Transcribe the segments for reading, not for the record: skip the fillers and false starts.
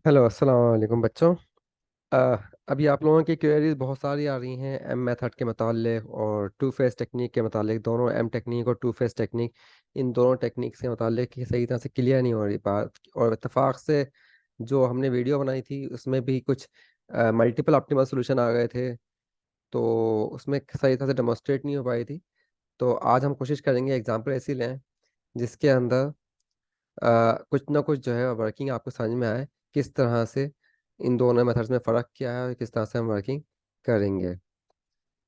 Hello अस्सलाम वालेकुम बच्चों। अ, अभी आप लोगों की क्वेरीज बहुत सारी आ रही हैं एम मेथड के मुतालिक और टू फेस टेक्निक के मुतालिक। दोनों एम टेक्निक और टू फेस टेक्निक, इन दोनों टेक्निक्स के मुतालिक कि सही तरह से क्लियर नहीं हो रही बात। और इत्तेफाक से जो हमने वीडियो बनाई थी उसमें भी कुछ मल्टीपल ऑप्टिमल सोल्यूशन आ गए थे, तो उसमें सही तरह से डेमोस्ट्रेट नहीं हो पाई थी। तो आज हम कोशिश करेंगे एग्जाम्पल ऐसी लें जिसके अंदर कुछ ना कुछ जो है वर्किंग आपको समझ में आए, किस तरह से इन दोनों मेथड्स में फ़र्क क्या है और किस तरह से हम वर्किंग करेंगे।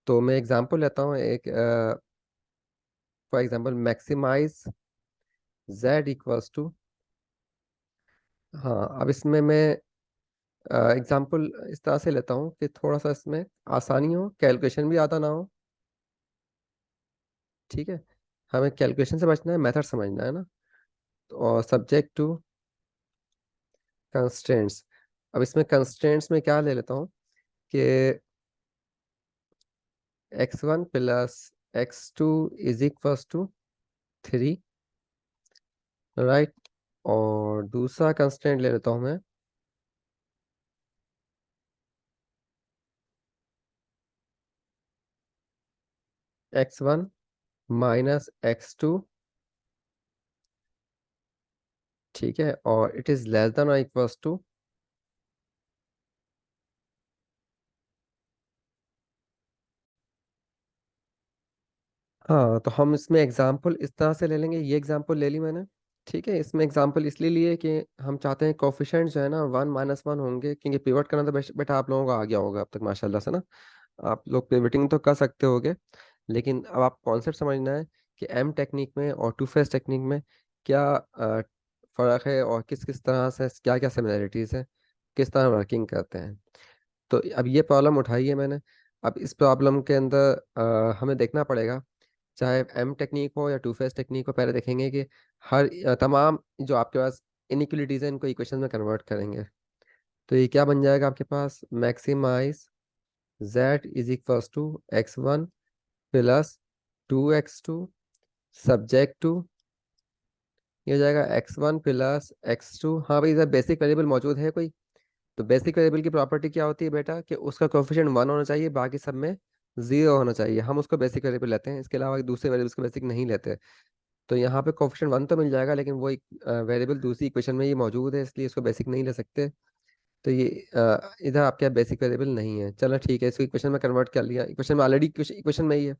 तो मैं एग्जांपल लेता हूँ एक। For example maximize z equals to. हाँ, अब इसमें मैं एग्जांपल इस तरह से लेता हूँ कि थोड़ा सा इसमें आसानी हो, कैलकुलेशन भी ज़्यादा ना हो। ठीक है, हमें कैलकुलेशन से बचना है, मेथड समझना है ना। और सब्जेक्ट टू कंस्ट्रेंट्स। अब इसमें कंस्ट्रेंट्स में क्या ले लेता हूँ कि x1 plus x2 is equals to 3, right. और दूसरा कंस्टेंट ले लेता हूँ मैं, x1 माइनस x2। ठीक है, और इट इज लेस देन और इक्वल्स टू। हाँ, तो हम इसमें एग्जाम्पल इस तरह से ले लेंगे, ये एग्जाम्पल ले ली मैंने। ठीक है, इसमें एग्जाम्पल इसलिए लिए कि हम चाहते हैं कोफिशिएंट जो है ना 1 - 1 होंगे, क्योंकि पिवट करना तो बेटा आप लोगों को आ गया होगा अब तक माशाल्लाह से ना। आप लोग पिवटिंग तो कर सकते होगे, लेकिन अब आप कॉन्सेप्ट समझना है कि एम टेक्निक में और टू फेस टेक्निक में क्या फ़र्क है और किस किस तरह से क्या क्या सिमिलरिटीज़ है, किस तरह वर्किंग करते हैं। तो अब ये प्रॉब्लम उठाई है मैंने। अब इस प्रॉब्लम के अंदर हमें देखना पड़ेगा, चाहे एम टेक्निक हो या टू फेस टेक्निक हो। पहले देखेंगे कि हर तमाम जो आपके पास इनइक्वलिटीज़ हैं इनको इक्वेशन में कन्वर्ट करेंगे। तो ये क्या बन जाएगा आपके पास, maximize z is equals to x1 plus 2x2 subject to, ये हो जाएगा x1 प्लस x2। हाँ भाई, इधर बेसिक वेरिएबल मौजूद है कोई? तो बेसिक वेरिएबल की प्रॉपर्टी क्या होती है बेटा, कि उसका कोएफिशिएंट 1 होना चाहिए, बाकी सब में 0 होना चाहिए। हम उसको बेसिक वेरिएबल लेते हैं, इसके अलावा दूसरे वेरिएबल्स को बेसिक नहीं लेते। तो यहाँ पे कोएफिशिएंट 1 तो मिल जाएगा, लेकिन वो एक वेरिएबल दूसरी इक्वेशन में ये मौजूद है, इसलिए इसको बेसिक नहीं ले सकते। तो ये इधर आपके बेसिक वेरिएबल नहीं है। चलो ठीक है, इसको इक्वेशन में कन्वर्ट कर लिया, इक्वेशन में ऑलरेडी इक्वेशन में ही है।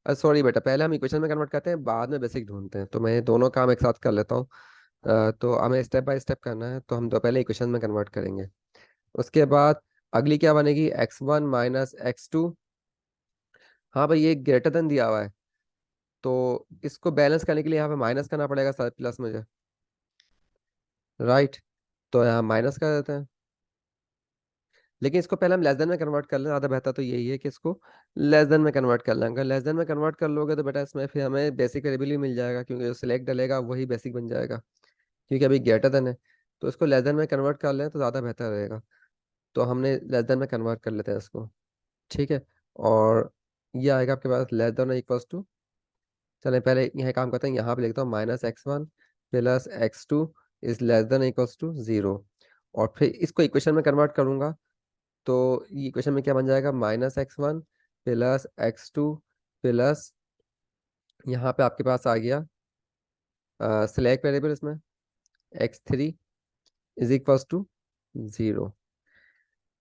सॉरी बेटा, पहले हम इक्वेशन में कन्वर्ट करते हैं, बाद में बेसिक ढूंढते हैं। तो मैं दोनों काम एक साथ कर लेता हूँ। तो हमें स्टेप बाय स्टेप करना है, तो हम तो पहले इक्वेशन में कन्वर्ट करेंगे। उसके बाद अगली क्या बनेगी, x1 माइनस x2। हाँ भाई, ये ग्रेटर देन दिया हुआ है, तो इसको बैलेंस करने के लिए यहाँ पे माइनस करना पड़ेगा साथ प्लस मुझे, राइट। तो यहाँ माइनस कर देते हैं, लेकिन इसको पहले हम लेस देन में कन्वर्ट कर लें। ज़्यादा बेहतर तो यही है कि इसको लेस देन में कन्वर्ट कर लें। अगर लेस देन में कन्वर्ट कर लोगे तो बेटा इसमें फिर हमें बेसिक वेरिएबल ही मिल जाएगा, क्योंकि जो सिलेक्ट डलेगा वही बेसिक बन जाएगा, क्योंकि अभी ग्रेटर देन है। तो इसको लेस देन में कन्वर्ट कर लें तो ज़्यादा बेहतर रहेगा। तो हमने लेस देन में कन्वर्ट कर लेते हैं इसको। ठीक है, और ये आएगा आपके पास लेस देन इक्वल्स टू। चलें पहले यहाँ काम करते हैं, यहाँ पे लिखता हूँ -x1 plus x2 is less than equals to 0। और फिर इसको इक्वेशन में कन्वर्ट करूंगा, तो ये इक्वेशन में क्या बन जाएगा, -x1 प्लस x2 प्लस, यहाँ पे आपके पास आ गया सिलेक्ट वेरिएबल इसमें x3 इज इक्वल्स टू 0।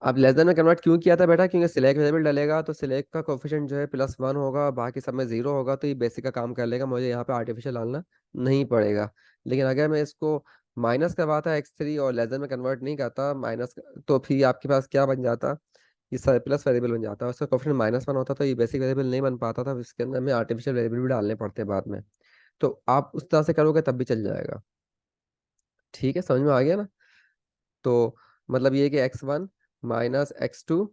अब लेस देन में कन्वर्ट क्यों किया था बेटा, क्योंकि सिलेक्ट वेरिएबल डलेगा तो सिलेक्ट का कोफिशिएंट जो है +1 होगा, बाकी सब में 0 होगा, तो ये बेसिक का काम कर लेगा, मुझे यहाँ पे आर्टिफिशियल डालना नहीं पड़ेगा। लेकिन अगर मैं इसको माइनस करवाता x3 और लेस देन में कन्वर्ट नहीं करता माइनस, तो फिर आपके पास क्या बन जाता, ये सरप्लस वेरिएबल बन जाता है। उसका कोफिशिएंट -1 होता तो ये बेसिक वेरिएबल नहीं बन पाता था, इसके अंदर हमें आर्टिफिशियल वेरिएबल भी डालने पड़ते हैं बाद में। तो आप उस तरह से करोगे तब भी चल जाएगा। ठीक है, समझ में आ गया ना। तो मतलब ये कि x1 minus x2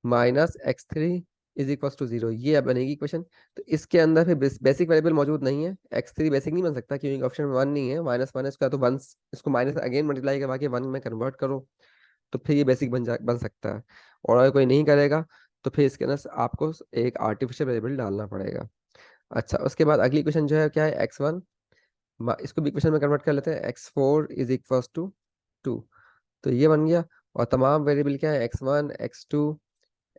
minus x3 is equal to 0, ये अब बनेगी इक्वेशन। तो इसके अंदर फिर बेसिक वेरिएबल मौजूद नहीं है, x3 बेसिक नहीं बन सकता क्योंकि ऑप्शन 1 नहीं है, -1 है इसका, तो वन, इसको माइनस अगेन मल्टीप्लाई करवा के 1 में कन्वर्ट करो, तो फिर ये बेसिक बन सकता है। और अगर कोई नहीं करेगा तो फिर इसके अंदर आपको एक आर्टिफिशियल वेरिएबल डालना पड़ेगा। अच्छा, उसके बाद अगली इक्वेशन जो है क्या है, x1, इसको भी इक्वेशन में कन्वर्ट कर लेते हैं, x4 इज इक्वल टू 2। तो ये बन गया। और तमाम वेरिएबल क्या है, x1 x2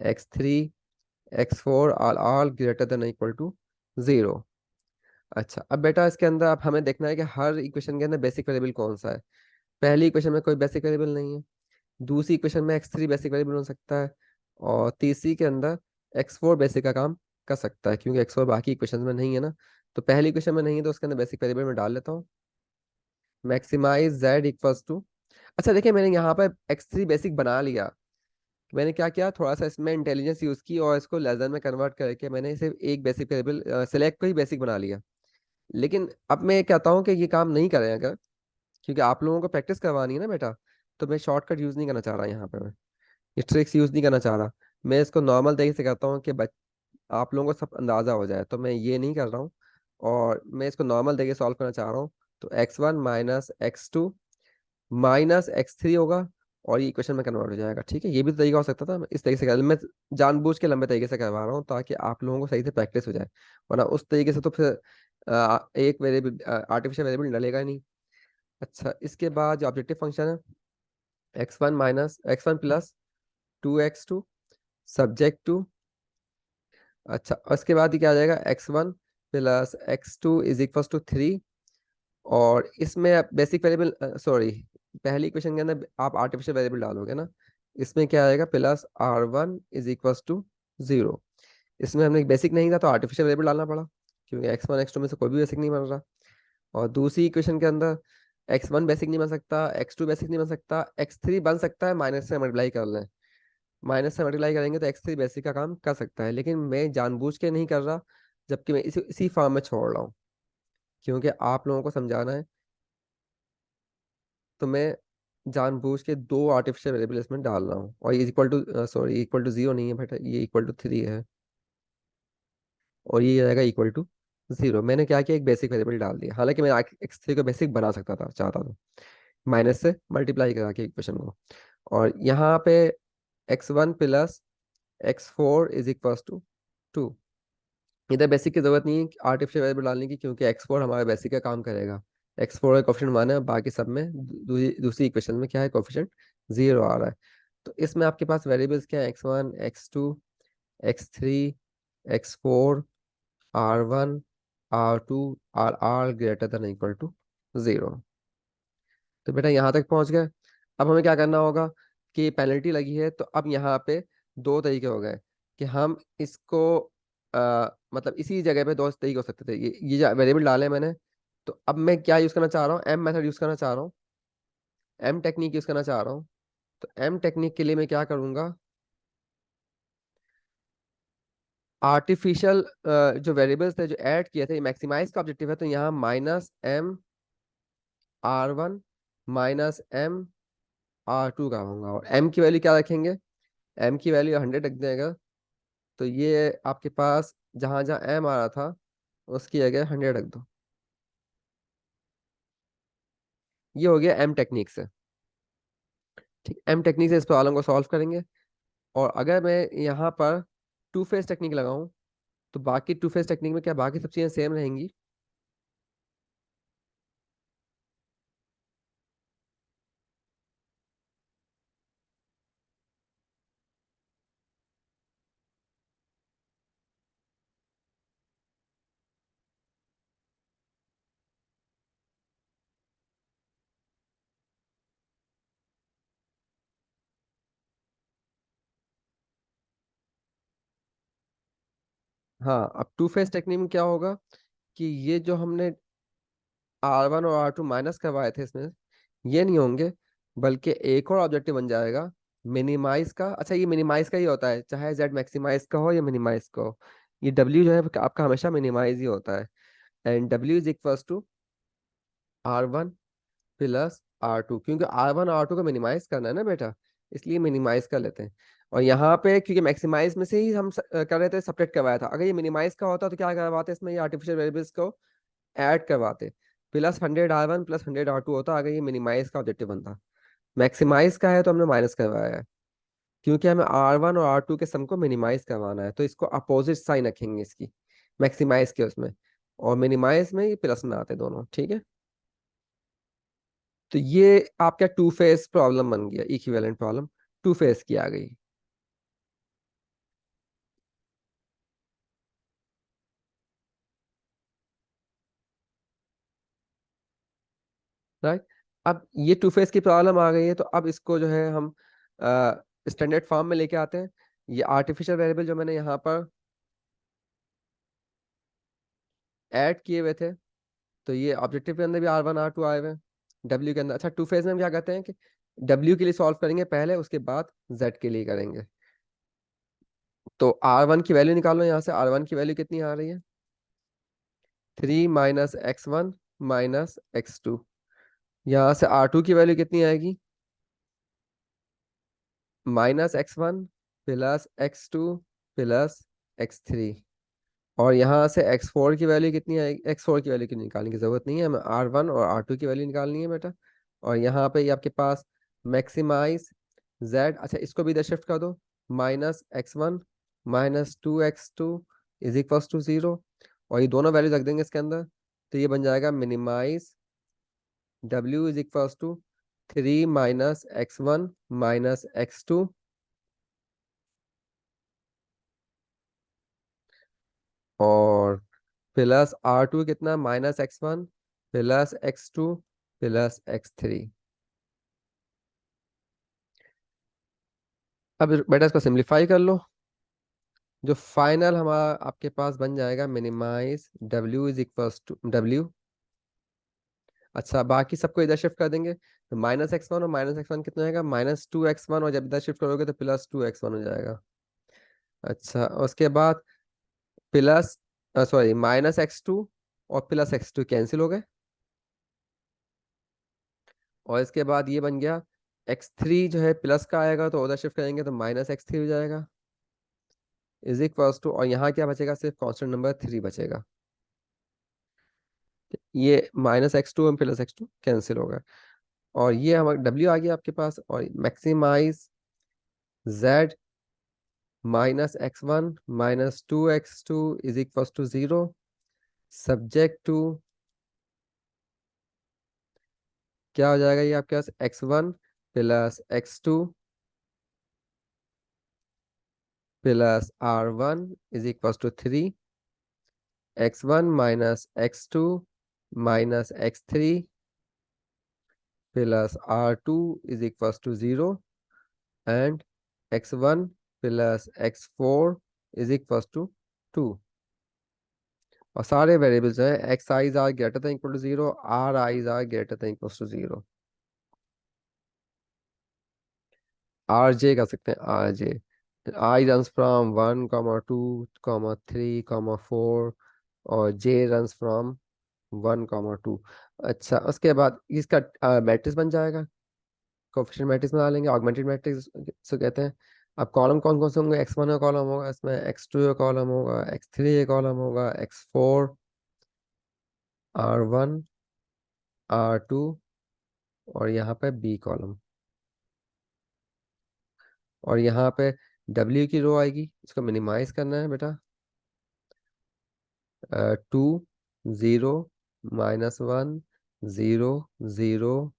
x3 x4 all greater than equal to 0। अच्छा, अब बेटा इसके अंदर अब हमें देखना है कि हर इक्वेशन के अंदर बेसिक वेरिएबल कौन सा है। पहली इक्वेशन में कोई बेसिक वेरिएबल नहीं है, दूसरी इक्वेशन में x3 बेसिक वेरिएबल हो सकता है, और तीसरी के अंदर x4 बेसिक का काम कर सकता है, क्योंकि x4 बाकी इक्वेशन में नहीं है ना। तो पहली इक्वेशन में नहीं है तो उसके अंदर बेसिक वेरिएबल में डाल लेता हूँ, मैक्सिमाइज z इक्वल्स टू। अच्छा देखिए, मैंने यहाँ पर x3 बेसिक बना लिया। मैंने क्या किया, थोड़ा सा इसमें इंटेलिजेंस यूज की और इसको लेस देन में कन्वर्ट करके मैंने इसे एक बेसिक वेरिएबल सेलेक्ट को ही बेसिक बना लिया। लेकिन अब मैं कहता हूँ कि ये काम नहीं करेगा, क्योंकि आप लोगों को प्रैक्टिस करवानी है ना बेटा। तो मैं शॉर्टकट यूज नहीं करना चाह रहा यहाँ पे, मैं ये ट्रिक्स यूज नहीं करना चाह रहा। मैं इसको नॉर्मल तरीके से करता हूँ कि आप लोगों को सब अंदाजा हो जाए, तो मैं ये नहीं कर रहा हूँ। और मैं इसको नॉर्मल तरीके से सॉल्व करना चाह रहा हूँ। तो x1 minus x2 minus x3 होगा, और ये इक्वेशन में कन्वर्ट हो जाएगा। ठीक है, ये भी तो तरीका हो सकता था, मैं इस तरीके से कर, मैं जानबूझ के लंबे तरीके से करवा रहा हूँ ताकि आप लोगों को सही से प्रैक्टिस हो जाए। वरना उस तरीके से तो फिर एक वेरिएबल आर्टिफिशियल वेरिएबल डलेगा ही नहीं। अच्छा, इसके बाद जो ऑब्जेक्टिव फंक्शन है, x1 plus 2x2 subject to. अच्छा, और इसके बाद ये क्या आ जाएगा, x1 plus x2 is equal to 3। और इसमें आप बेसिक वेरिएबल, सॉरी, पहली इक्वेशन के अंदर आप आर्टिफिशियल वेरिएबल डालोगे ना, इसमें क्या आएगा, plus r1 is equal to 0। इसमें हमने बेसिक नहीं था तो आर्टिफिशियल वेरिएबल डालना पड़ा, क्योंकि x1 x2 में से कोई भी बेसिक नहीं बन रहा। और दूसरी इक्वेशन के अंदर x1 बेसिक नहीं बन सकता, x2 बेसिक नहीं बन सकता, x3 बन सकता है, माइनस से मल्टीप्लाई कर लें। माइनस से मल्टीप्लाई करेंगे तो x3 बेसिक का काम कर सकता है, लेकिन मैं जानबूझ के नहीं कर रहा, जबकि मैं इसी फॉर्म में छोड़ रहा हूँ, क्योंकि आप लोगों को समझाना है। तो मैं जानबूझ के दो आर्टिफिशियल वेरिएबल इसमें डाल रहा हूँ, और ये equal to, sorry, equal to 0 नहीं है बेटा, ये इक्वल टू 3 है, और ये आएगा इक्वल टू 0। मैंने क्या किया, एक बेसिक वेरिएबल डाल दिया, हालांकि मैं x3 को बेसिक बना सकता था चाहता तो, माइनस से मल्टीप्लाई करा के इक्वेशन को। और यहाँ पे x1 plus x4 is equal to 2। इधर बेसिक की जरूरत नहीं है आर्टिफिशियल वेरिएबल डालने की, क्योंकि x4 हमारा बेसिक का काम करेगा। x4 का कोफिशिएंट 1 है, बाकी सब में दूसरी इक्वेशन में क्या है, कोफिशिएंट 0 आ रहा है। तो इसमें आपके पास वेरिएबल्स क्या है, x1 x2 x3 x4 r1 r2 r greater than equal to 0। तो बेटा यहाँ तक पहुंच गए। अब हमें क्या करना होगा, कि पेनल्टी लगी है, तो अब यहाँ पे दो तरीके हो गए कि हम इसको मतलब इसी जगह पे दो तरीके हो सकते थे। ये जो वेरिएबल डाले हैं मैंने, तो अब मैं क्या यूज करना चाह रहा हूँ, एम मेथड यूज करना चाह रहा हूँ, एम टेक्निक यूज करना चाह रहा हूँ। तो एम टेक्निक के लिए मैं क्या करूंगा, आर्टिफिशियल जो वेरिएबल्स थे जो ऐड किए थे, मैक्सिमाइज का ऑब्जेक्टिव है, तो यहाँ minus M r1 minus M r2 का होगा, और m की वैल्यू क्या रखेंगे, m की वैल्यू 100 रख देगा। तो ये आपके पास जहां जहां m आ रहा था उसकी जगह 100 रख दो। ये हो गया m टेक्निक से। ठीक, m टेक्निक से इस प्रॉब्लम को सॉल्व करेंगे। और अगर मैं यहाँ पर टू फेज टेक्निक लगाऊं, तो बाकी टू फेज टेक्निक में क्या बाकी सब चीजें सेम रहेंगी। हाँ, अब टू फेज टेक्निक में क्या होगा, कि ये जो हमने r1 और r2 माइनस करवाए थे इसमें, ये नहीं होंगे, बल्कि एक और ऑब्जेक्टिव बन जाएगा मिनिमाइज का। अच्छा, ये मिनिमाइज का ही होता है, चाहे z मैक्सिमाइज का हो या मिनिमाइज का हो, ये w जो है आपका हमेशा मिनिमाइज ही होता है। And w is equals to r1 plus r2, क्योंकि r1 और r2 को मिनिमाइज करना है ना बेटा, इसलिए मिनिमाइज कर लेते हैं। और यहाँ पे क्योंकि मैक्सिमाइज में से ही हम कर रहे थे, सब्ट्रैक्ट करवाया था। अगर ये मिनिमाइज का होता तो क्या करवाते, इसमें ये आर्टिफिशियल वेरिएबल्स को ऐड करवाते, प्लस 100 r1 प्लस 100 r2 होता अगर ये मिनिमाइज का ऑब्जेक्टिव बनता। मैक्सिमाइज का है तो हमने माइनस करवाया है, क्योंकि हमें r1 और r2 के सम को मिनिमाइज करवाना है, तो इसको अपोजिट साइन रखेंगे इसकी, मैक्सिमाइज के उसमें, और मिनिमाइज में ये प्लस में आते दोनों। ठीक है। तो ये आपका टू फेस प्रॉब्लम बन गया, इक्विवेलेंट प्रॉब्लम टू फेस की आ गई। राइट। अब ये टू फेस की प्रॉब्लम आ गई है, तो अब इसको जो है हम स्टैंडर्ड फॉर्म में लेके आते हैं। ये आर्टिफिशियल वेरिएबल जो मैंने यहाँ पर ऐड किए हुए थे, तो ये ऑब्जेक्टिव के अंदर भी R1 R2 आए हुए हैं, डब्ल्यू के अंदर। अच्छा, टू फेज में हम क्या करते हैं कि डब्ल्यू के लिए सॉल्व करेंगे पहले, उसके बाद जेड के लिए करेंगे। तो R1 की वैल्यू निकालो, यहाँ से R1 की वैल्यू कितनी आ रही है, 3 - x1 - x2। यहाँ से R2 की वैल्यू कितनी आएगी, -x1 +x2 +x3। और यहाँ से x4 की वैल्यू कितनी आएगी, x4 की वैल्यू की निकालने की जरूरत नहीं है, हमें R1 और R2 की वैल्यू निकालनी है बेटा। और यहाँ पे ये आपके पास मैक्सिमाइज z, अच्छा इसको भी इधर शिफ्ट कर दो, -x1 -2x2 = 0। और ये दोनों वैल्यू रख देंगे इसके अंदर, तो ये बन जाएगा मिनिमाइज w = 3 - x1 -x2 और +R2 कितना, -x1 +x2 +x3। अब बेटा इसको सिंप्लीफाई कर लो, जो फाइनल हमारा आपके पास बन जाएगा मिनिमाइज w। अच्छा, बाकी सबको इधर शिफ्ट कर देंगे, तो -x1 और -x1 कितना होगा, -2x1, और जब इधर शिफ्ट करोगे तो +2x1 हो जाएगा। अच्छा, उसके बाद प्लस, सॉरी, -x2 और +x2 कैंसिल हो गए। और इसके बाद ये बन गया x3 जो है प्लस का आएगा, तो उधर शिफ्ट करेंगे तो -x3 हो जाएगा, और यहाँ क्या बचेगा, सिर्फ कांस्टेंट नंबर 3 बचेगा। ये -x2 और +x2 कैंसिल हो गया, और ये हमारा w आ गया आपके पास। और maximise z -x1 -2x2 = 0, subject to क्या हो जाएगा, ये आपके पास x1 +x2 +R1 = 3, x1 -x2 -x3 +R2 = 0, and x1 +x4 = 2। और सारे वेरिएबल्स हैं, x i's are greater than equal to 0, r i's are greater than equal to 0। R j कर सकते हैं, r j, i runs from 1, 2, 3, 4, और जे runs from 1, 2। अच्छा, उसके बाद इसका मैट्रिक्स बन जाएगा, कोएफिशिएंट मैट्रिक्स बना लेंगे, ऑगमेंटेड मैट्रिक्स से कहते हैं। अब कॉलम कौन कौन से होंगे, x1 का कॉलम होगा इसमें, x2 का कॉलम होगा, x3 का कॉलम होगा, x4, R1, R2, और यहाँ पे बी कॉलम। और यहाँ पे W की रो आएगी, इसको मिनिमाइज करना है बेटा, 2, 0, -1, 0, 0,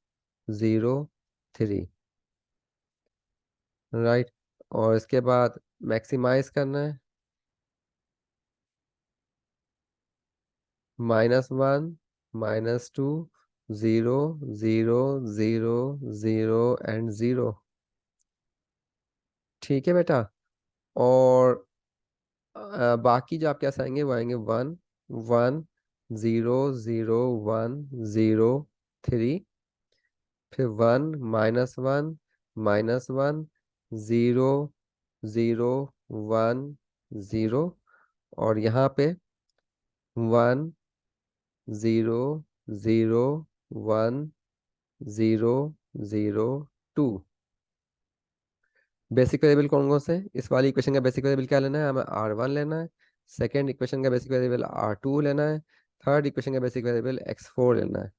0, 3। राइट। और इसके बाद मैक्सिमाइज करना है, -1, -2, 0, 0, 0, 0 एंड 0। ठीक है बेटा। और बाकी जो आपके पास आएंगे वो आएंगे 1, 1, 0, 0, 1, 0, 3, फिर 1, -1, -1, 0, 0, 1, 0, और यहाँ पे 1, 0, 0, 1, 0, 0, 2। बेसिक वेरिएबल कौन कौन से, इस वाली इक्वेशन का बेसिक वेरिएबल क्या लेना है, हमें R1 लेना है। सेकेंड इक्वेशन का बेसिक वेरिएबल R2 लेना है। थर्ड इक्वेशन का बेसिक वेरिएबल x4 लेना है।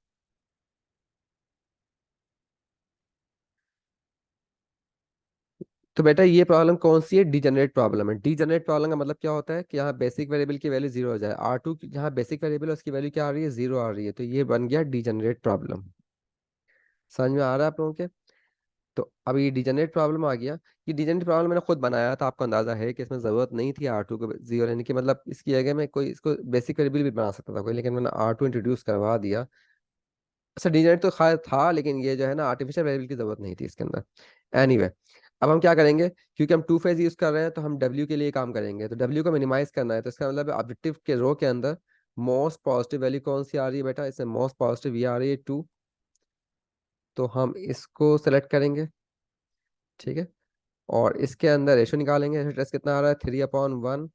तो बेटा ये प्रॉब्लम कौन सी है, डीजेनरेट प्रॉब्लम है। डीजेनरेट प्रॉब्लम का मतलब क्या होता है कि यहाँ बेसिक वेरिएबल की वैल्यू 0 हो जाए, R2 जहाँ बेसिक वेरिएबल है उसकी वैल्यू क्या आ रही है, 0 आ रही है, तो ये बन गया डीजेनरेट प्रॉब्लम। समझ में आ रहा है आप लोगों के? तो अभी डिजेनरेट प्रॉब्लम आ गया। ये डिजेनरेट प्रॉब्लम मैंने खुद बनाया था, आपको अंदाजा है कि इसमें ज़रूरत नहीं थी R2 को जीरो लेने की, मतलब इसकी जगह में कोई इसको बेसिक वेरिएबल भी बना सकता था कोई, लेकिन मैंने R2 इंट्रोड्यूस करवा दिया। अच्छा डिजेनरेट तो खैर था, लेकिन ये जो है ना आर्टिफिशियल वेरिएबल की ज़रूरत नहीं थी इसके अंदर। एनीवे अब हम क्या करेंगे, क्योंकि हम टू फेज यूज़ कर रहे हैं तो हम W के लिए काम करेंगे। तो W को मिनिमाइज करना है, तो इसका मतलब ऑब्जेक्टिव के रो के अंदर मोस्ट पॉजिटिव वैल्यू कौन सी आ रही है बेटा, इसमें मोस्ट पॉजिटिव ये आ रही है 2। तो हम इसको सेलेक्ट करेंगे, ठीक है। और इसके अंदर रेशो निकालेंगे, रेशो कितना आ रहा है 3/1,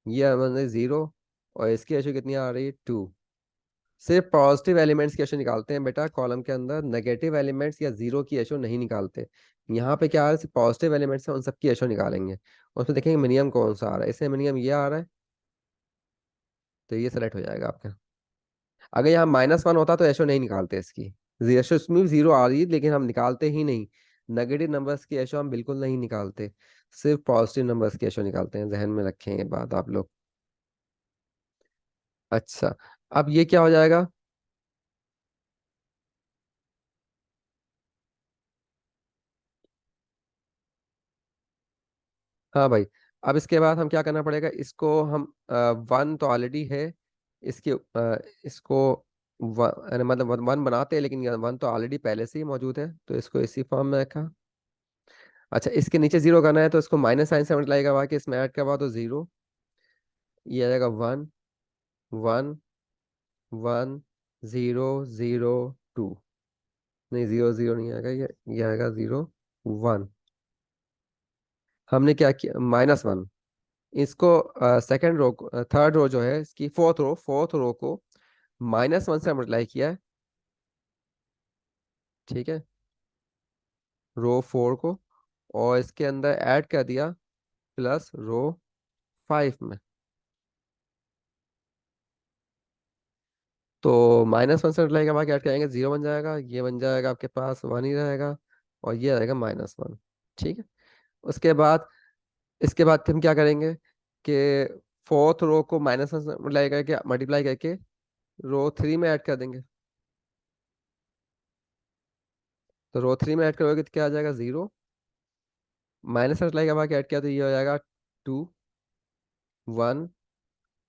ये मतलब 0। और इसकी रेशो कितनी आ रही है 2। सिर्फ पॉजिटिव एलिमेंट्स की रेशो निकालते हैं बेटा कॉलम के अंदर, नेगेटिव एलिमेंट्स या जीरो की रेशो नहीं निकालते। यहाँ पे क्या आ रहा है, सिर्फ पॉजिटिव एलिमेंट्स हैं, उन सबकी रेशो निकालेंगे। और उसमें देखेंगे मिनिमम कौन सा आ रहा है, इसमें मिनिमम ये आ रहा है, तो ये सेलेक्ट हो जाएगा आपका। अगर यहाँ -1 होता तो रेशो नहीं निकालते इसकी। रेशो इसमें भी 0 आ रही है, लेकिन हम निकालते ही नहीं। नेगेटिव नंबर्स की रेशो हम बिल्कुल नहीं निकालते, सिर्फ पॉजिटिव नंबर्स की रेशो निकालते हैं, जहन में रखें ये बात आप लोग। अच्छा अब ये क्या हो जाएगा। हाँ भाई, अब इसके बाद हम क्या करना पड़ेगा, इसको हम 1 तो ऑलरेडी है, इसके इसको यानी मतलब 1 बनाते हैं, लेकिन 1 तो ऑलरेडी पहले से ही मौजूद है, तो इसको इसी फॉर्म में रखा। अच्छा इसके नीचे 0 करना है, तो इसको माइनस साइन से मल्टीप्लाई करवा के इसमें ऐड करवा तो 0, ये आ जाएगा 1 1 1 0 0 2। नहीं 0 0 नहीं आएगा, ये आएगा 0 1। हमने क्या किया, -1। इसको सेकंड रो, थर्ड रो जो है इसकी फोर्थ रो को -1 से मल्टीप्लाई किया है, ठीक है, रो 4 को। और इसके अंदर ऐड कर दिया प्लस रो 5 में। तो -1 से मल्टीप्लाई के बाद ऐड करेंगे 0 बन जाएगा, ये बन जाएगा आपके पास 1 ही रहेगा, और ये रहेगा -1, ठीक है। उसके बाद इसके बाद हम क्या करेंगे कि फोर्थ रो को -1 से मल्टीप्लाई करके रो 3 में ऐड कर देंगे। तो रो 3 में ऐड करोगे तो क्या आ जाएगा 0, -1 के बाद ऐड किया तो ये हो जाएगा 2 1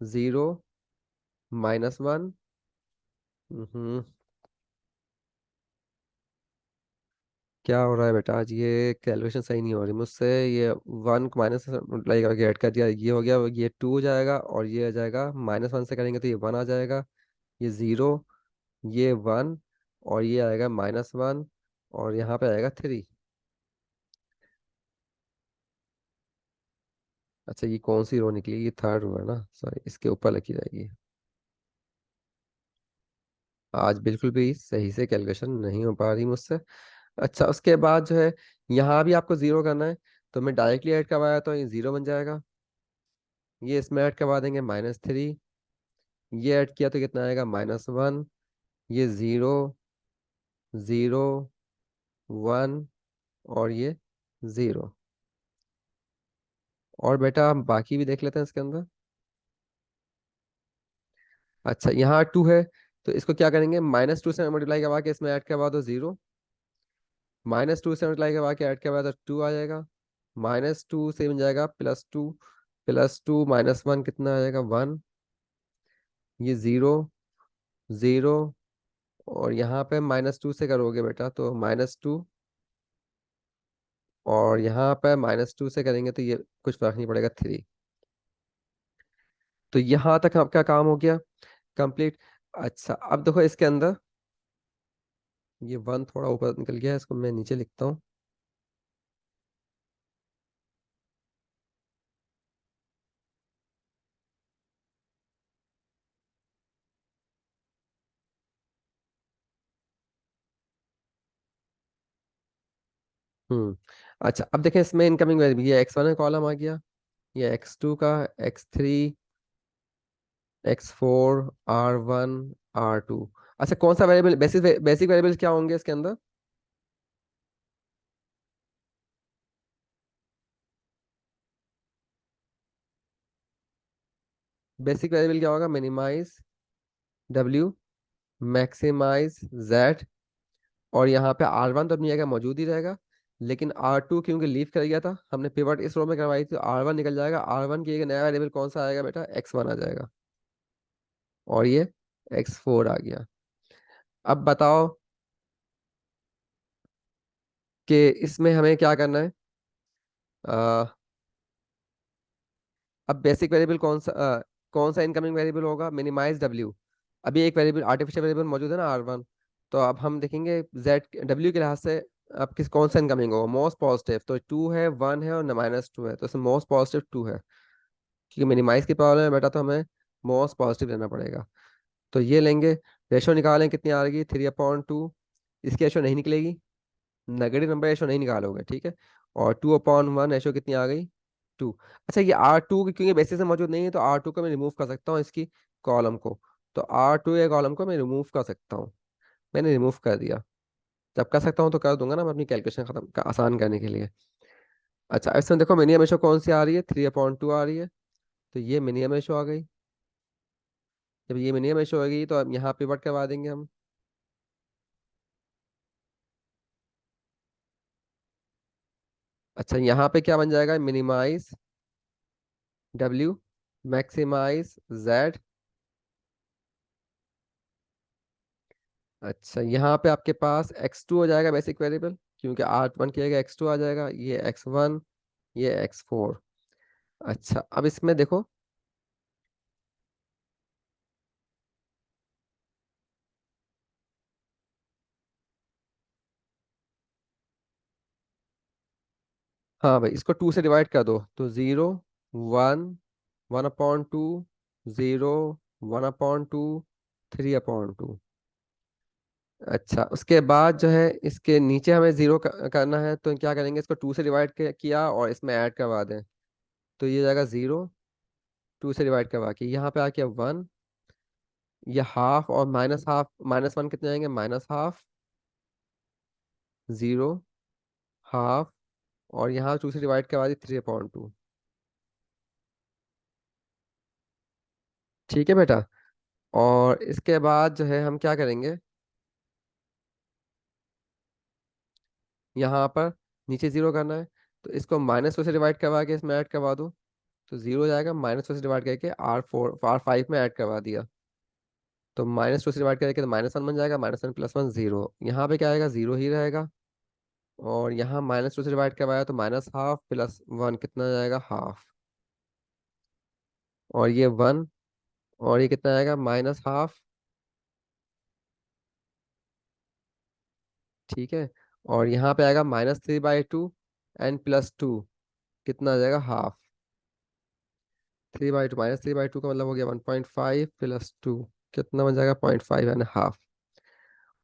0 -1। हम्म क्या हो रहा है बेटा, आज ये कैलकुलेशन सही नहीं हो रही मुझसे। ये 1 को मल्टीप्लाई करके ऐड कर दिया, ये हो गया, ये 2 हो जाएगा, और ये आ जाएगा -1 से करेंगे तो ये 1 आ जाएगा, ये 0, ये 1, और ये आएगा -1, और यहाँ पे आएगा 3। अच्छा ये कौन सी रो निकली, ये थर्ड रो है ना, सॉरी, इसके ऊपर लिखी जाएगी। आज बिल्कुल भी सही से कैलकुलेशन नहीं हो पा रही मुझसे। अच्छा उसके बाद जो है, यहाँ भी आपको 0 करना है, तो मैं डायरेक्टली ऐड करवाया तो ये 0 बन जाएगा। ये इसमें ऐड करवा देंगे -3, ये ऐड किया तो कितना आएगा -1, ये 0 0 1, और ये 0। और बेटा हम बाकी भी देख लेते हैं इसके अंदर। अच्छा यहाँ 2 है, तो इसको क्या करेंगे, -2 से मल्टीप्लाई करवा के इसमें ऐड करवा दो 0, -2 से मल्टीप्लाई करवा के ऐड करवा दो 2 आ जाएगा, -2 से बन जाएगा +2, +2 -1 कितना आ जाएगा 1, ये 0 0, और यहाँ पे -2 से करोगे बेटा तो -2, और यहाँ पे -2 से करेंगे तो ये कुछ फर्क नहीं पड़ेगा 3। तो यहाँ तक आपका काम हो गया कंप्लीट। अच्छा अब देखो इसके अंदर ये 1 थोड़ा ऊपर निकल गया है, इसको मैं नीचे लिखता हूँ। हम्म अच्छा अब देखें इसमें इनकमिंग वेरिएबल, ये x1 का कॉलम आ गया, ये x2 का, x3, x4, r1, r2। अच्छा कौन सा वेरिएबल, बेसिक वेरिएबल्स क्या होंगे इसके अंदर। बेसिक वेरिएबल क्या होगा, मिनिमाइज w, मैक्सिमाइज z, और यहाँ पे R1 तो अपनी जगह मौजूद ही रहेगा, लेकिन R2 क्योंकि लीव कर गया था, हमने पिवट इस रो में करवाई थी, तो R1 निकल जाएगा। R1 की एक नया वेरिएबल कौन सा आएगा बेटा, X1 आ जाएगा। और ये X4 आ गया। अब बताओ कि इसमें हमें क्या करना है। अ, अब बेसिक वेरिएबल कौन सा इनकमिंग वेरिएबल होगा, मिनिमाइज डब्ल्यू। अभी एक वेरिएबल आर्टिफिशियल वेरिएबल मौजूद है ना R1, तो अब हम देखेंगे जेड डब्ल्यू के लिहाज से अब किस कौन सा इनकमिंग होगा, मोस्ट पॉजिटिव। तो 2 है, 1 है और -2 है, तो इसमें मोस्ट पॉजिटिव 2 है, क्योंकि मिनिमाइज की प्रॉब्लम है बेटा, तो हमें मोस्ट पॉजिटिव लेना पड़ेगा। तो ये लेंगे। रेशो निकालें, कितनी आ रही 3/2। इसकी रेशो नहीं निकलेगी, नेगेटिव नंबर रेशो नहीं निकालोगे, ठीक है। और 2/1 रेशो कितनी आ गई, 2। अच्छा, ये R2 क्योंकि बेसिस में मौजूद नहीं है, तो R2 को मैं रिमूव कर सकता हूँ इसकी कॉलम को। तो R2 या कॉलम को मैं रिमूव कर सकता हूँ। मैंने रिमूव कर दिया। जब कर सकता हूँ तो कर दूंगा ना मैं, अपनी कैलकुलेशन खत्म आसान करने के लिए। अच्छा, इसमें देखो मिनिमम रेशो कौन सी आ रही है, 3/2 आ रही है। तो ये मिनिमम रेशो आ गई। जब ये मिनिमम रेशो होगी तो अब यहाँ पिवट करवा देंगे हम। अच्छा, यहाँ पे क्या बन जाएगा, मिनिमाइज डब्ल्यू, मैक्सिमाइज जेड। अच्छा, यहाँ पे आपके पास X2 हो जाएगा बेसिक वेरिएबल, क्योंकि R1 की जगह X2 आ जाएगा, ये X1, ये X4। अच्छा, अब इसमें देखो। हाँ भाई, इसको 2 से डिवाइड कर दो, तो 0, 1, 1/2, 0, 1/2, 3/2। अच्छा, उसके बाद जो है इसके नीचे हमें जीरो करना है, तो क्या करेंगे, इसको 2 से डिवाइड किया और इसमें ऐड करवा दें, तो ये जाएगा 0। 2 से डिवाइड करवा के यहाँ पे आ गया 1। ये हाफ और माइनस हाफ, -1 कितने आएंगे, -हाफ, 0, हाफ। और यहाँ 2 से डिवाइड करवा दी, 3/2। ठीक है बेटा। और इसके बाद जो है हम क्या करेंगे, यहाँ पर नीचे 0 करना है, तो इसको -2 से डिवाइड करवा के इसमें ऐड करवा दो, तो 0 हो जाएगा। -2 से डिवाइड करके R5 में ऐड करवा दिया, तो -2 से डिवाइड करके तो -1 बन जाएगा। -1 +1 0, यहाँ पे क्या आएगा, 0 ही रहेगा। और यहाँ -2 से डिवाइड करवाया, तो -हाफ +1 कितना जाएगा, हाफ। और ये 1, और ये कितना आएगा, -हाफ। ठीक है। और यहाँ पे आएगा -3/2 एंड +2 कितना आ जाएगा, हाफ। 3/2 -3/2 का मतलब हो गया 1.5 +2 कितना बन जाएगा, 0.5 एंड हाफ।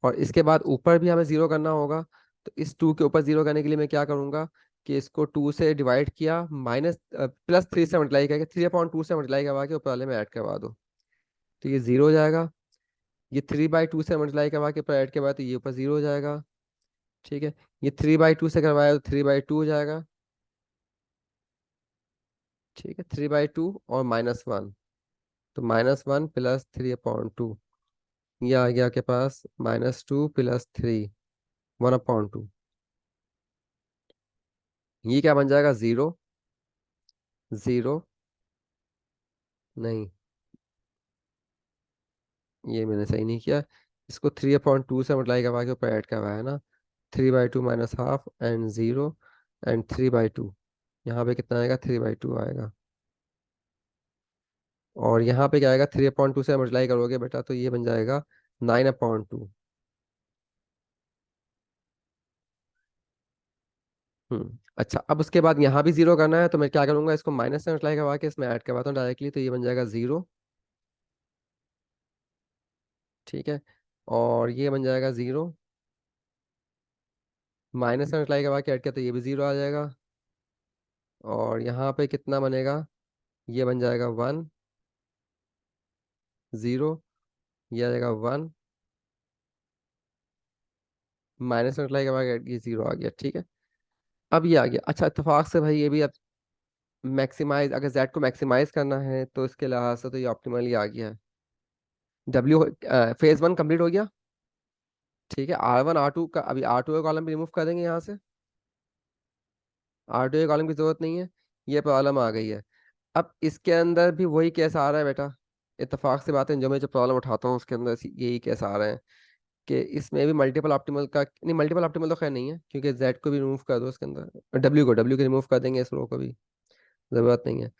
और इसके बाद ऊपर भी हमें जीरो करना होगा, तो इस 2 के ऊपर जीरो करने के लिए मैं क्या करूंगा कि इसको 2 से डिवाइड किया, +3 से मल्टीप्लाई करके, 3/2 से मल्टीप्लाई करवा के ऊपर वाले में ऐड करवा दो, तो ये 0 हो जाएगा। ये 3/2 से मल्टीप्लाई करवा के ऊपर ऐड के बाद, तो ये ऊपर 0 हो जाएगा। ठीक है। ये 3/2 से करवाया, तो 3/2 हो जाएगा। ठीक है, 3/2 और -1, तो -1 +3/2, ये आ गया आपके पास -2 +3, 1/2। ये क्या बन जाएगा, 0, 0। नहीं, ये मैंने सही नहीं किया। इसको 3/2 से मल्टीप्लाई करवा के ऊपर ऐड करवाया है ना, 3/2 -हाफ एंड 0 एंड 3/2। यहाँ पे कितना आएगा, 3/2 आएगा। और यहाँ पे क्या आएगा, 3/2 से मल्टीप्लाई करोगे बेटा, तो ये बन जाएगा 9/2। अच्छा, अब उसके बाद यहाँ भी 0 करना है, तो मैं क्या करूंगा, इसको माइनस से मल्टीप्लाई करवा के इसमें ऐड करवाता हूँ डायरेक्टली, तो ये बन जाएगा 0। ठीक है। और ये बन जाएगा 0, माइनस से मल्टीप्लाई करवा के ऐड किया, तो ये भी 0 आ जाएगा। और यहाँ पे कितना बनेगा, ये बन जाएगा 1, 0, ये आ जाएगा 1, माइनस में मल्टीप्लाई करवा के ये 0 आ गया। ठीक है। अब ये आ गया। अच्छा, इत्तेफाक से भाई ये भी अब मैक्सिमाइज, अगर जेड को मैक्सिमाइज करना है तो इसके लिहाज से तो ये ऑप्टिमली आ गया है। डब्ल्यू फेज 1 कंप्लीट हो गया। ठीक है, R1 R2 का, अभी R2 का कॉलम भी रिमूव कर देंगे यहाँ से। R2 के कॉलम की जरूरत नहीं है, ये प्रॉब्लम आ गई है। अब इसके अंदर भी वही केस आ रहा है बेटा, इत्तेफाक से बात है, जो मैं जो प्रॉब्लम उठाता हूँ उसके अंदर यही केस आ रहे हैं कि इसमें भी मल्टीपल ऑप्टिमल का नहीं, मल्टीपल ऑप्टिमल तो खैर नहीं है, क्योंकि जेड को भी रिमूव कर दो इसके अंदर, डब्ल्यू को रिमूव कर देंगे, इस रो को भी जरूरत नहीं है।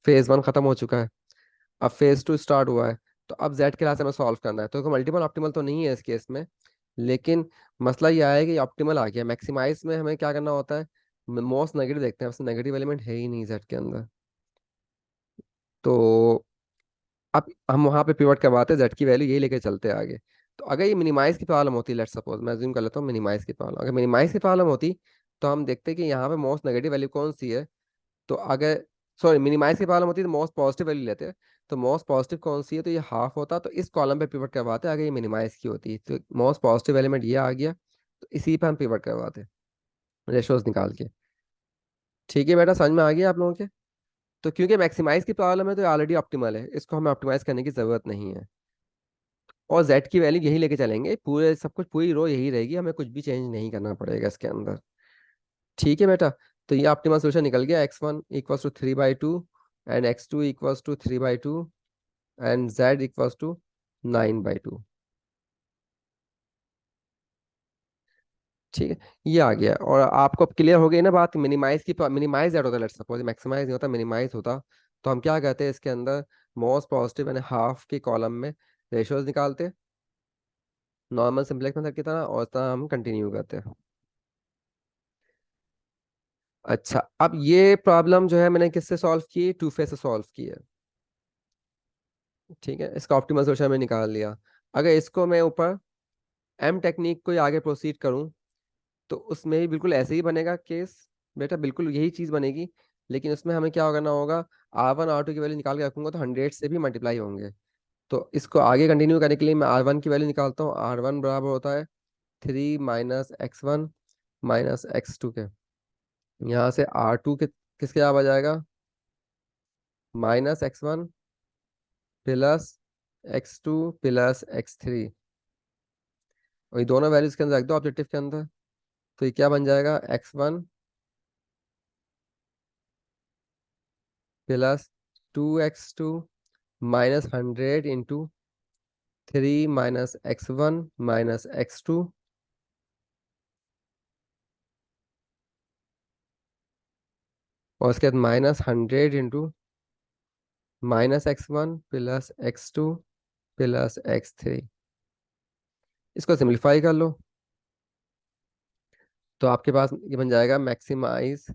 फेज 1 खत्म हो चुका है, अब फेज 2 स्टार्ट हुआ है। तो अब जेड के लिहाज से हमें सॉल्व करना है, तो मल्टीपल ऑप्टिमल तो नहीं है इस केस में, लेकिन मसला ये आया कि ऑप्टिमल आ गया। मैक्सिमाइज में हमें क्या करना होता है, मोस्ट नेगेटिव देखते हैं, उसमें नेगेटिव एलिमेंट है ही नहीं जेड के अंदर। तो अब हम वहां पे पिवट करवाते हैं, जेड की वैल्यू यही लेके चलते हैं आगे। तो अगर ये मिनिमाइज की प्रॉब्लम होती, लेट सपोज मैं अज्यूम कर लेता हूँ मिनिमाइज की प्रॉब्लम, अगर मिनिमाइज की प्रॉब्लम होती तो हम देखते कि यहाँ पे मोस्ट नेगेटिव वैल्यू कौन सी है। तो अगर, सॉरी, मिनिमाइज की प्रॉब्लम होती तो मोस्ट पॉजिटिव वैल्यू लेते हैं, तो मोस्ट पॉजिटिव कौन सी है, तो ये हाफ होता, तो इस कॉलम पे पिवट करवाते अगर ये मिनिमाइज की होती, तो मोस्ट पॉजिटिव एलिमेंट ये आ गया, तो इसी पे हम पिवट करवाते रेशोज निकाल के। ठीक है बेटा, समझ में आ गया आप लोगों के। तो क्योंकि मैक्सिमाइज की प्रॉब्लम है तो ऑलरेडी ऑप्टिमल है, इसको हमें ऑप्टिमाइज करने की जरूरत नहीं है। और जेड की वैल्यू यही लेके चलेंगे, पूरे सब कुछ पूरी रो यही रहेगी, हमें कुछ भी चेंज नहीं करना पड़ेगा इसके अंदर। ठीक है बेटा। तो ये ऑप्टिमल सोल्यूशन निकल गया, x1 = 3/2 and x2 = 3/2 and z = 9/2। ठीक है, ये आ गया। और आपको अब क्लियर हो गई ना बात, मिनिमाइज की, मिनिमाइज दैट होता है, लेट्स सपोज मैक्सिमाइज नहीं होता, मिनिमाइज होता, तो हम क्या कहते हैं इसके अंदर, मोस्ट पॉजिटिव यानी हाफ के कॉलम में रेशियोज निकालते, नॉर्मल सिंपलेक्स मेथड की तरह, और इस तरह हम कंटिन्यू करते हैं। अच्छा, अब ये प्रॉब्लम जो है मैंने किससे सॉल्व की, टू फेस से सॉल्व की है। ठीक है, इसका ऑप्टिमल सोल्यूशन मैंने निकाल लिया। अगर इसको मैं ऊपर एम टेक्निक को ही आगे प्रोसीड करूं, तो उसमें भी बिल्कुल ऐसे ही बनेगा केस, बेटा बिल्कुल यही चीज बनेगी, लेकिन उसमें हमें क्या करना होगा, R1 R2 की वैल्यू निकाल के रखूंगा तो 100 से भी मल्टीप्लाई होंगे। तो इसको आगे कंटिन्यू करने के लिए मैं R1 की वैल्यू निकालता हूँ, R1 बराबर होता है 3 - x1 - x2 के। यहाँ से R2 के किसके आप आ जाएगा, -x1 +x2 +x3, और ये दोनों वैल्यूज के अंदर रख दो ऑब्जेक्टिव के अंदर। तो ये क्या बन जाएगा, x1 + 2x2 -100 × 3 - x1 - x2, और उसके बाद -100 × -x1 + x2 + x3। इसको सिंप्लीफाई कर लो, तो आपके पास ये बन जाएगा मैक्सिमाइज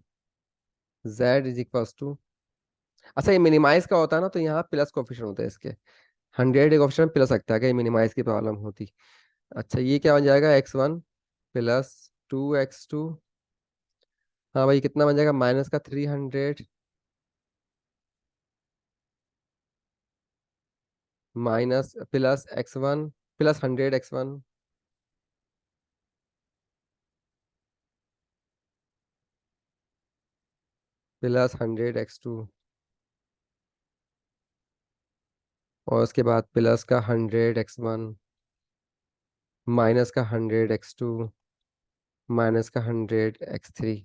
z = अच्छा, ये मिनिमाइज का होता है ना, तो यहाँ प्लस कोफिशिएंट होते हैं इसके, 100 एक ऑप्शन प्लस सकता है, कि मिनिमाइज की प्रॉब्लम होती। अच्छा, ये क्या बन जाएगा, x1 + 2x2, हाँ भाई कितना बन जाएगा, माइनस का 300 माइनस +x1 +100 x1 +100 x2, और उसके बाद प्लस का 100 x1 माइनस का 100 x2 माइनस का 100 x3।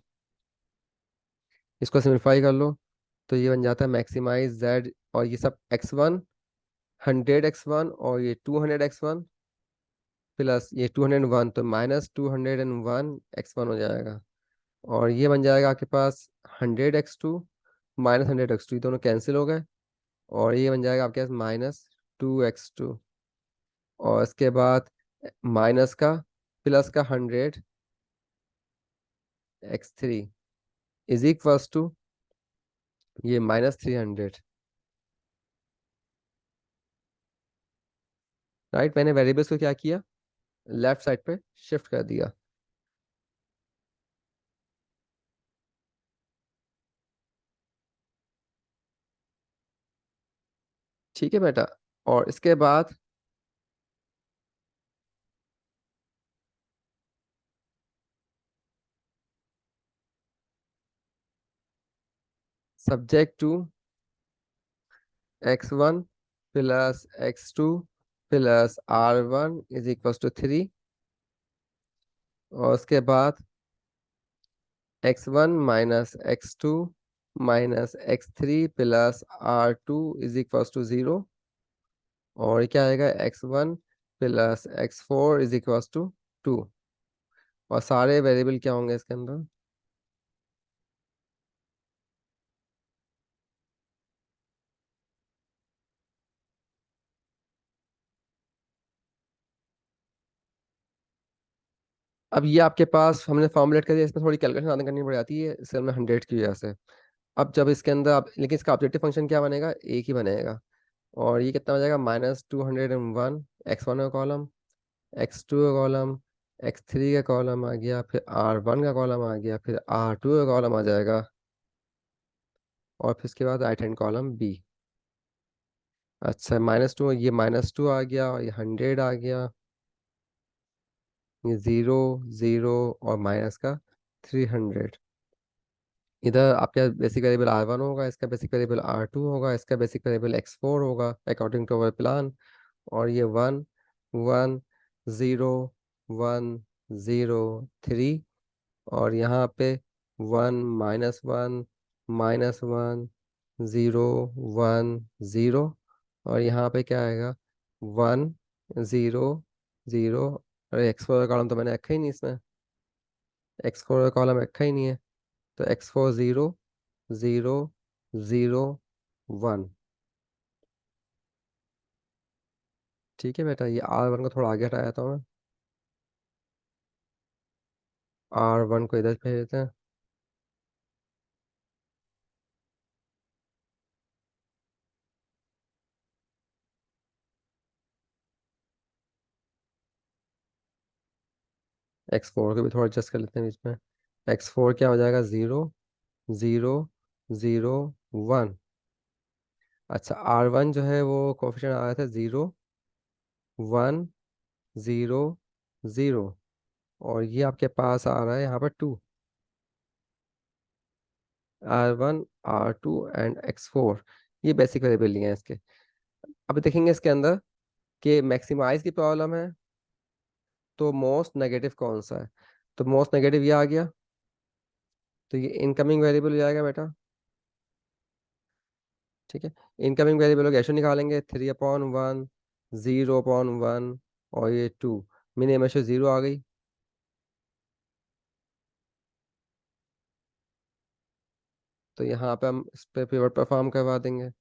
इसको सिंप्लीफाई कर लो, तो ये बन जाता है मैक्सिमाइज जेड, और ये सब x1 100 x1 और ये 200 x1 प्लस ये 201, तो -201 x1 हो जाएगा। और ये बन जाएगा आपके पास 100 x2 -100 x2, ये दोनों कैंसिल हो गए, और ये बन जाएगा आपके पास -2x2, और इसके बाद माइनस का प्लस का 100 x3 इज इक्वल्स टू ये -300। राइट, मैंने वेरिएबल्स को क्या किया, लेफ्ट साइड पे शिफ्ट कर दिया। ठीक है बेटा, और इसके बाद subject to x1 + x2 + R1 = 3, और उसके बाद x1 minus x2 minus x3 plus r2 is equal to 0। और ये क्या आएगा, x1 plus x4 is equal to 2। और सारे वेरिएबल क्या होंगे इसके अंदर। अब ये आपके पास हमने फॉर्मुलेट कर दिया, इसमें थोड़ी कैलकुलेशन ज़्यादा करनी पड़ जाती है इस में 100 की वजह से। अब जब इसके अंदर आप, लेकिन इसका ऑब्जेक्टिव फंक्शन क्या बनेगा, एक ही बनेगा। और ये कितना हो जाएगा, -201, x1 का कॉलम, x2 का कॉलम, x3 का कॉलम आ गया, फिर r1 का कॉलम आ गया, फिर r2 का कॉलम आ जाएगा, और फिर इसके बाद राइट हैंड कॉलम b। अच्छा, -2, ये -2 आ गया, और ये 100 आ गया, ये 0 0 और माइनस का 300। इधर आपका बेसिक वेरिएबल r1 होगा, इसका बेसिक वेरिएबल r2 होगा, इसका बेसिक वेरिएबल x4 होगा अकॉर्डिंग टू अवर प्लान। और ये 1 1 0 1 0 3। और यहाँ पे 1 -1 -1 0 1 0। और यहाँ पे क्या आएगा, 1 0 0। अरे x4 का कॉलम तो मैंने रखा ही नहीं इसमें, x4 का कॉलम रखा ही नहीं है। तो x4 0 0 0 1। ठीक है बेटा, ये r1 को थोड़ा आगे हटाया था मैं, r1 को इधर भेज देते हैं। x4 को भी थोड़ा एडजस्ट कर लेते हैं बीच में। x4 क्या हो जाएगा, 0 0 0 1। अच्छा, r1 जो है वो कोफिशिएंट आ रहा था 0 1 0 0। और ये आपके पास आ रहा है यहाँ पर 2, r1 r2 एंड x4। ये बेसिक वेरिएबल लिए हैं इसके। अब देखेंगे इसके अंदर कि मैक्सिमाइज की प्रॉब्लम है, तो मोस्ट नेगेटिव कौन सा है। तो मोस्ट नेगेटिव ये आ गया, तो ये इनकमिंग वेरिएबल हो जाएगा बेटा। ठीक है, इनकमिंग वेरिएबल का रेशो निकालेंगे, 3/1 0/1 और ये 2। मिनिमम रेशो 0 आ गई। तो यहाँ पे हम इस पे पिवट परफॉर्म करवा देंगे।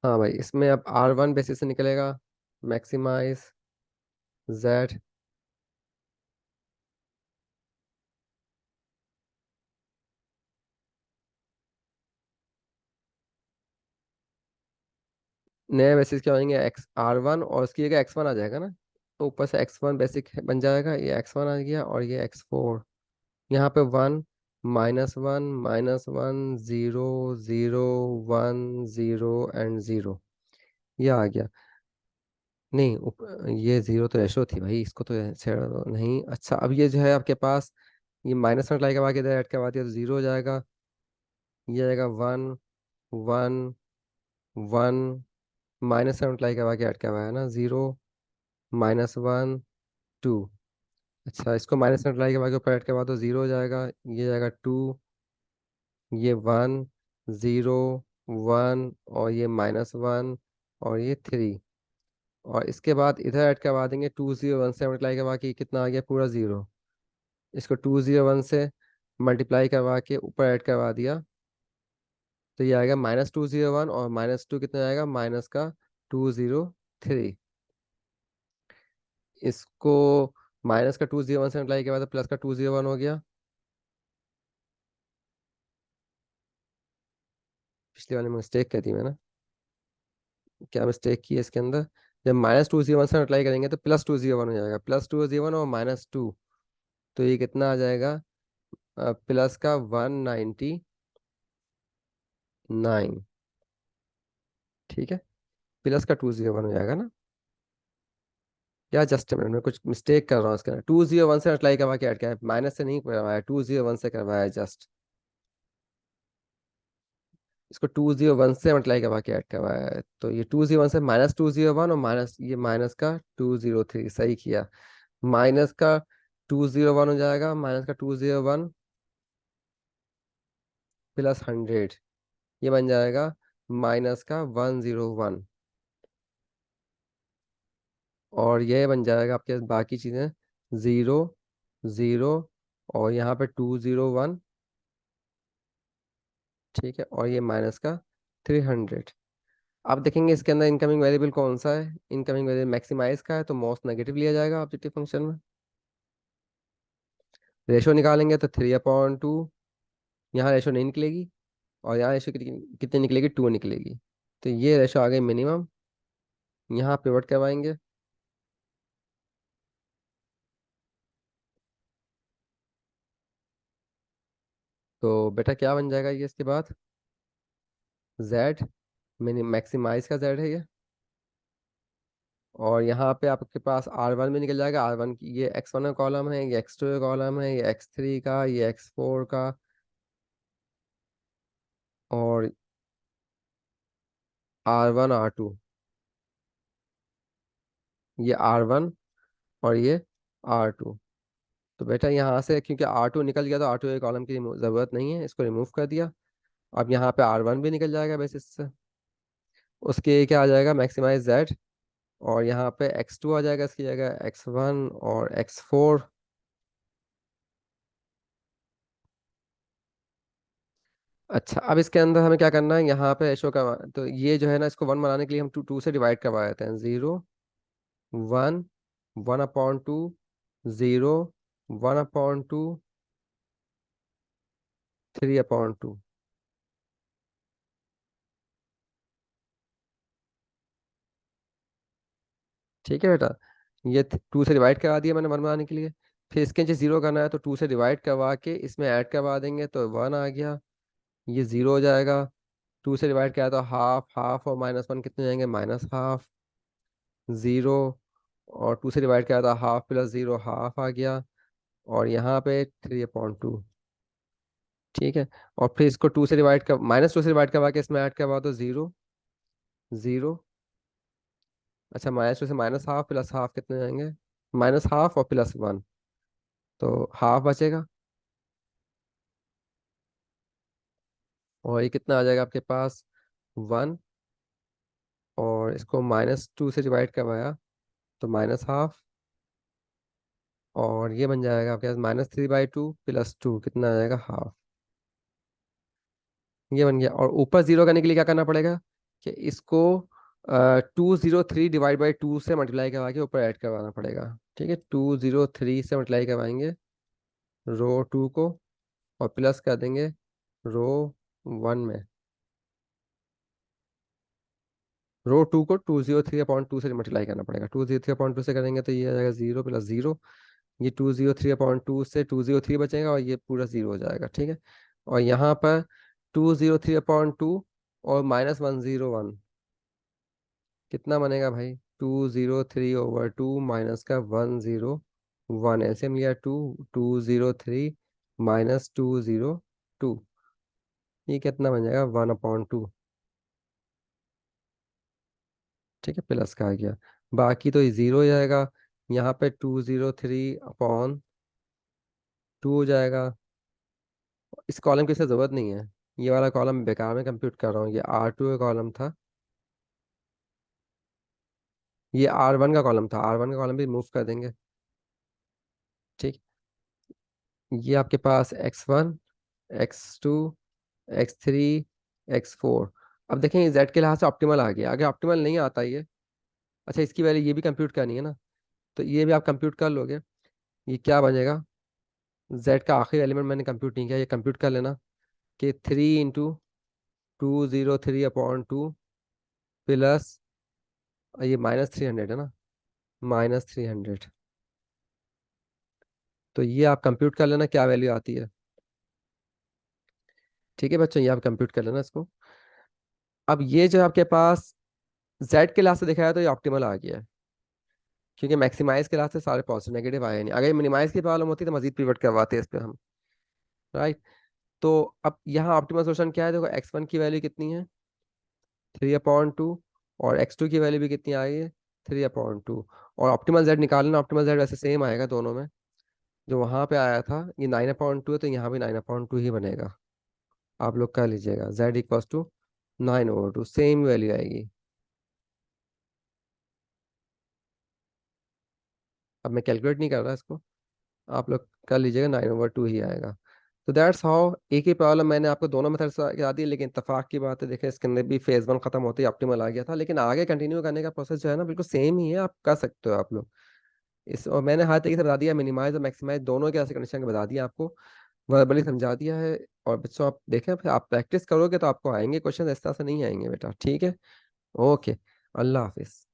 हाँ भाई, इसमें अब r1 बेसिस से निकलेगा, मैक्सिमाइज z। नए बेसिस क्या होंगे, एक्स r1, और उसकी जगह x1 आ जाएगा ना। तो ऊपर से x1 बेसिक बन जाएगा, ये x1 आ गया, और ये x4। यहाँ पे 1 -1 -1 0 0 1 0 एंड 0, ये आ गया। नहीं, ये 0 तो रेशो थी भाई, इसको तो ऐसे नहीं। अच्छा, अब ये जो है आपके पास, ये माइनस में लगा के इधर ऐड करवा दिया तो 0 हो जाएगा। ये आएगा 1 1 1, माइनस में करवा के ऐड करवाया ना, 0 -1 2। अच्छा, इसको माइनस में करवा के ऊपर ऐड करवा दो, 0 हो जाएगा। ये जाएगा 2, ये 1 0 1, और ये -1, और ये 3। और इसके बाद इधर ऐड करवा देंगे 201 से मल्टीप्लाई करवा के, कितना आ गया, पूरा 0। इसको 201 से मल्टीप्लाई करवा के ऊपर ऐड करवा दिया, तो ये आएगा -201, और -2 कितना आएगा, माइनस का 203। इसको माइनस का 201 से मल्टीप्लाई करवा, तो प्लस का 201 हो गया। पिछले वाले में मिस्टेक कर दी मैंने। क्या मिस्टेक की है इसके अंदर, जब -201 से मल्टीप्लाई करेंगे तो +201 हो जाएगा, +201 और -2। तो ये कितना आ जाएगा, प्लस का 199। ठीक है, प्लस का 201 हो जाएगा ना। या जस्ट मिनट में कुछ मिस्टेक कर रहा हूँ इसके अंदर, 201 से अप्लाई करवा के ऐड किया है, माइनस से नहीं करवाया, 201 से करवाया है जस्ट। इसको 201 से मल्टीप्लाई करवा के ऐड करवाया है, तो ये 201 से -201 और माइनस ये माइनस का 203, सही किया। माइनस का 201 हो जाएगा, माइनस का 201 प्लस 100, ये बन जाएगा माइनस का 101। और ये बन जाएगा आपके पास बाकी चीज़ें, 0 0, और यहाँ पे 201, ठीक है, और ये माइनस का 300। अब देखेंगे इसके अंदर इनकमिंग वेरिएबल कौन सा है। इनकमिंग वेरिएबल मैक्सिमाइज का है, तो मोस्ट नेगेटिव लिया जाएगा ऑब्जेक्टिव फंक्शन में। रेशो निकालेंगे तो 3/2, यहाँ रेशो नहीं निकलेगी, और यहाँ रेशो कितनी निकलेगी, 2 निकलेगी। तो ये रेशो आ गई मिनिमम, यहाँ पिवट करवाएंगे। तो बेटा क्या बन जाएगा ये इसके बाद, जेड, मिनिम मैक्सिमाइज का जेड है ये। और यहाँ पे आपके पास R1 भी निकल जाएगा। R1 की ये X1 का कॉलम है, ये X2 का कॉलम है, ये X3 का, ये X4 का, और R1 R2, ये R1 और ये R2। तो बेटा यहाँ से क्योंकि R2 निकल गया तो R2 के कॉलम की ज़रूरत नहीं है, इसको रिमूव कर दिया। अब यहाँ पे R1 भी निकल जाएगा बेसिस से, उसके क्या आ जाएगा, मैक्सिमाइज जेड। और यहाँ पे X2 आ जाएगा इसकी जगह, X1 और X4। अच्छा, अब इसके अंदर हमें क्या करना है, यहाँ पे रेशो का, तो ये जो है ना, इसको 1 बनाने के लिए हम 2 से डिवाइड करवा देते हैं। 0 1, 1/2, 0, 1/2, 3/2। ठीक है बेटा, ये 2 से डिवाइड करवा दिया मैंने 1 बनाने के लिए। फिर इसके नीचे 0 करना है, तो 2 से डिवाइड करवा के इसमें ऐड करवा देंगे, तो 1 आ गया। ये 0 हो जाएगा। 2 से डिवाइड किया तो हाफ, हाफ और -1 कितने हो जाएंगे, -हाफ, 0। और 2 से डिवाइड किया था हाफ प्लस 0, हाफ आ गया। और यहाँ पे 3/2। ठीक है। और फिर इसको 2 से डिवाइड कर, -2 से डिवाइड करवा के इसमें ऐड करवा दो, 0 0। अच्छा, -2 से माइनस हाफ प्लस हाफ कितने हो जाएंगे, -हाफ और +1, तो हाफ बचेगा। और ये कितना आ जाएगा आपके पास, 1। और इसको -2 से डिवाइड करवाया तो -हाफ। और ये बन जाएगा आपके पास -3/2 +2 कितना आ जाएगा, हाफ। ये बन गया। और ऊपर 0 करने के लिए क्या करना पड़ेगा, कि इसको 203 डिवाइड बाई 2 से मल्टीप्लाई करवा के ऊपर ऐड करवाना पड़ेगा। ठीक है, 203 से मल्टीप्लाई करवाएंगे रो 2 को, और प्लस कर देंगे रो 1 में। रो 2 को 203/2 से मल्टीप्लाई करना पड़ेगा। 203/2 से करेंगे तो ये आ जाएगा 0 + 0। ये 203/2 से 203 बचेगा, और ये पूरा 0 हो जाएगा। ठीक है। और यहाँ पर 203/2 और -101 कितना बनेगा भाई, 203/2 माइनस का 101, एलसीएम लिया 2, 203 -202, ये कितना बन जाएगा, 1/2। ठीक है, प्लस का आ गया। बाकी तो ये 0 हो जाएगा। यहाँ पे 203/2 हो जाएगा। इस कॉलम की इसे जरूरत नहीं है, ये वाला कॉलम बेकार में कंप्यूट कर रहा हूँ, ये R2 का कॉलम था, ये R1 का कॉलम था, R1 का कॉलम भी मूव कर देंगे। ठीक, ये आपके पास X1, X2, X3, X4। अब देखें ये Z के लिहाज से ऑप्टिमल आ गया, अगर ऑप्टिमल नहीं आता ये, अच्छा इसकी वैल्यू ये भी कंप्यूट करनी है ना, तो ये भी आप कंप्यूट कर लोगे। ये क्या बनेगा, Z का आखिरी एलिमेंट मैंने कंप्यूट नहीं किया, ये कंप्यूट कर लेना, कि 3 × 203/2 प्लस, ये -300 है ना, -300। तो ये आप कंप्यूट कर लेना क्या वैल्यू आती है। ठीक है बच्चों, ये आप कंप्यूट कर लेना इसको। अब ये जो आपके पास Z के लिहाज से दिखाया तो ये ऑप्टिमल आ गया है, क्योंकि मैक्सिमाइज के लिहाज से सारे पॉजिटिव नेगेटिव आए नहीं। अगर मिनिमाइज की प्रॉब्लम होती तो मजीद पिवट करवाते इस पे हम, राइट। तो अब यहाँ ऑप्टिमल सोल्यूशन क्या है, देखो x1 की वैल्यू कितनी है, 3/2, और x2 की वैल्यू भी कितनी आई है, 3/2। और ऑप्टिमल z निकालना, ऑप्टिमल z वैसे सेम आएगा दोनों में, जो वहां पे आया था ये 9/2 है, तो यहाँ भी 9/2 ही बनेगा। आप लोग कर लीजिएगा, z = 9/2, सेम वैल्यू आएगी। अब मैं कैलकुलेट नहीं कर रहा इसको, आप लोग कर लीजिएगा, 9/2 ही आएगा। तो दैट्स हाउ, एक ही प्रॉब्लम मैंने आपको दोनों मेथड से बता दी, लेकिन इत्तेफाक की बात है, देखें इसके अंदर भी फेज 1 खत्म होते ही ऑप्टिमल आ गया था, लेकिन आगे कंटिन्यू करने का प्रोसेस जो है ना बिल्कुल सेम ही है, आप कर सकते हो आप लोग इस। और मैंने हर तरीके से बता दिया, मिनिमाइज और मैक्सिमाइज दोनों के ऐसे कंडीशन बता दिया आपको, वर्बली समझा दिया है। और बच्चों आप देखें, फिर आप प्रैक्टिस करोगे तो आपको आएंगे क्वेश्चन, इस तरह से नहीं आएंगे बेटा, ठीक है। ओके, अल्लाह हाफिज।